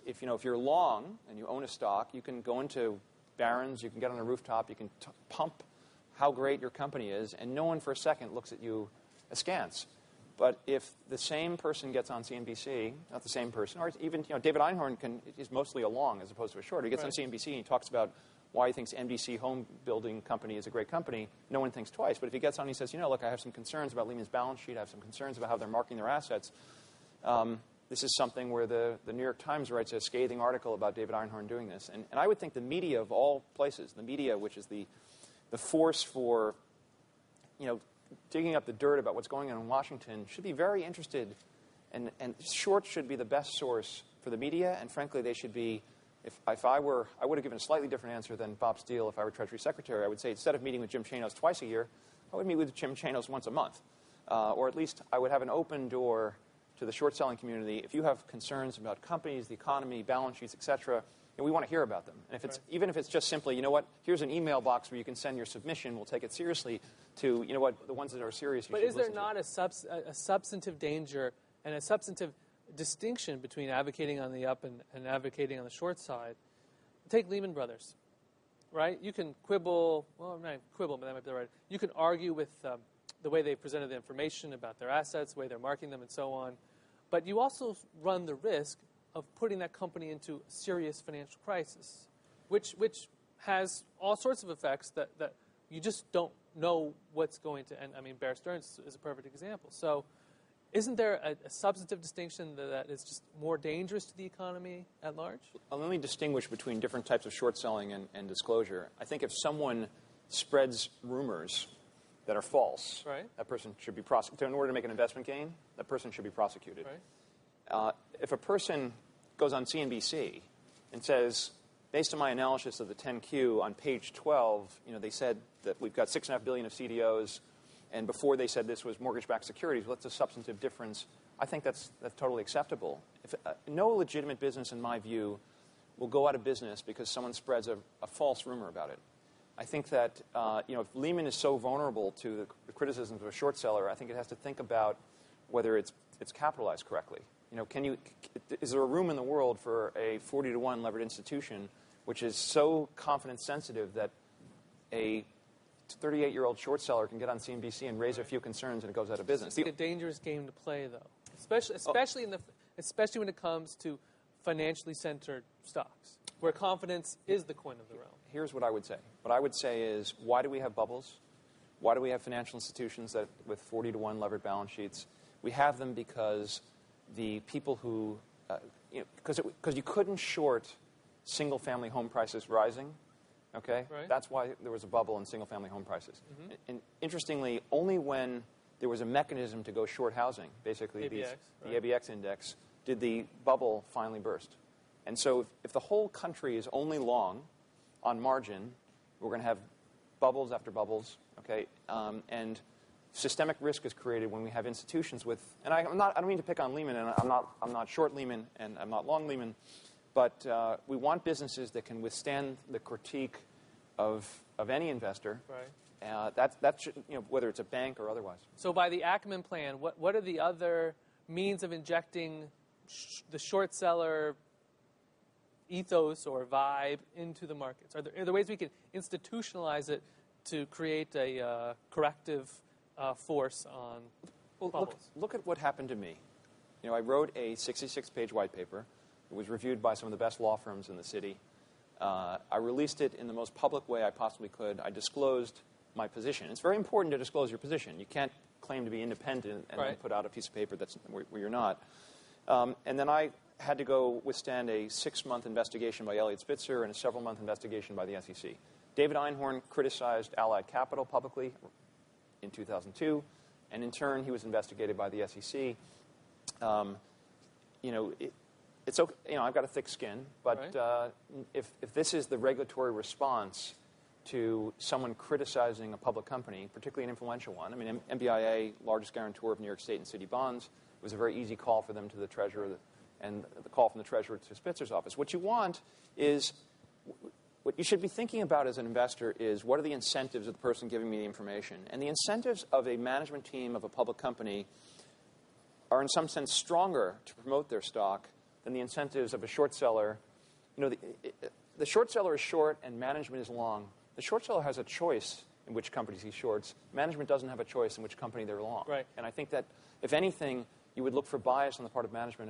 if you're long and you own a stock, you can go into Barron's, you can get on a rooftop, you can pump how great your company is, and no one for a second looks at you askance. But if the same person gets on CNBC, not the same person, or even David Einhorn is mostly a long as opposed to a short. He gets on CNBC and he talks about why he thinks NBC Home Building Company is a great company. No one thinks twice. But if he gets on and he says, look, I have some concerns about Lehman's balance sheet. I have some concerns about how they're marking their assets. This is something where the New York Times writes a scathing article about David Einhorn doing this. And I would think the media of all places, the media, which is the force for, digging up the dirt about what's going on in Washington, should be very interested. And shorts should be the best source for the media. And frankly, they should be, if I would have given a slightly different answer than Bob Steele if I were Treasury Secretary. I would say instead of meeting with Jim Chanos twice a year, I would meet with Jim Chanos once a month. Or at least I would have an open door to the short-selling community. If you have concerns about companies, the economy, balance sheets, et cetera, we want to hear about them. And if it's, even if it's just simply, here's an email box where you can send your submission, we'll take it seriously, to, the ones that are serious. But is there not a substantive danger and a substantive distinction between advocating on the up and advocating on the short side? Take Lehman Brothers, right? You can quibble, well, not quibble, but that might be right. You can argue with the way they presented the information about their assets, the way they're marking them, and so on. But you also run the risk of putting that company into a serious financial crisis, which has all sorts of effects that you just don't know what's going to end. I mean, Bear Stearns is a perfect example. So isn't there a substantive distinction that is just more dangerous to the economy at large? Let me distinguish between different types of short selling and disclosure. I think if someone spreads rumors that are false, right, that person should be prosecuted. In order to make an investment gain, that person should be prosecuted. Right. If a person goes on CNBC and says, based on my analysis of the 10Q on page 12, they said that we've got $6.5 billion of CDOs, and before they said this was mortgage-backed securities. Well, that's a substantive difference. I think that's totally acceptable. No legitimate business, in my view, will go out of business because someone spreads a false rumor about it. I think that if Lehman is so vulnerable to the criticisms of a short seller, I think it has to think about whether it's capitalized correctly. Is there a room in the world for a 40-to-1 levered institution which is so confidence sensitive that a 38-year-old short seller can get on CNBC and raise a few concerns and it goes out of business? It's a dangerous game to play, though, especially when it comes to financially centered stocks, where confidence is the coin of the realm. Here's what I would say. What I would say is, why do we have bubbles? Why do we have financial institutions with 40-to-1 levered balance sheets? We have them because the people who, because you couldn't short single-family home prices rising, okay? Right. That's why there was a bubble in single-family home prices. Mm-hmm. And interestingly, only when there was a mechanism to go short housing, basically the ABX index, did the bubble finally burst. And so if the whole country is only long on margin, we're going to have bubbles after bubbles, okay? And systemic risk is created when we have institutions with, and I don't mean to pick on Lehman, and I'm not short Lehman, and I'm not long Lehman, but we want businesses that can withstand the critique of any investor. Right. That should, whether it's a bank or otherwise. So by the Ackman plan, what are the other means of injecting the short seller ethos or vibe into the markets? Are there ways we can institutionalize it to create a corrective force on bubbles? Look at what happened to me. I wrote a 66-page white paper. It was reviewed by some of the best law firms in the city. I released it in the most public way I possibly could. I disclosed my position. It's very important to disclose your position. You can't claim to be independent and then put out a piece of paper that's where you're not. And then I had to go withstand a 6-month investigation by Elliot Spitzer and a several-month investigation by the SEC. David Einhorn criticized Allied Capital publicly in 2002, and in turn, he was investigated by the SEC. It's okay. I've got a thick skin, but if this is the regulatory response to someone criticizing a public company, particularly an influential one, I mean, MBIA, largest guarantor of New York State and city bonds, it was a very easy call for them to the treasurer, and the call from the treasurer to Spitzer's office. What you want is, what you should be thinking about as an investor is, what are the incentives of the person giving me the information? And the incentives of a management team of a public company are in some sense stronger to promote their stock than the incentives of a short seller. You know, the short seller is short and management is long. The short seller has a choice in which companies he shorts. Management doesn't have a choice in which company they're long. Right. And I think that, if anything, you would look for bias on the part of management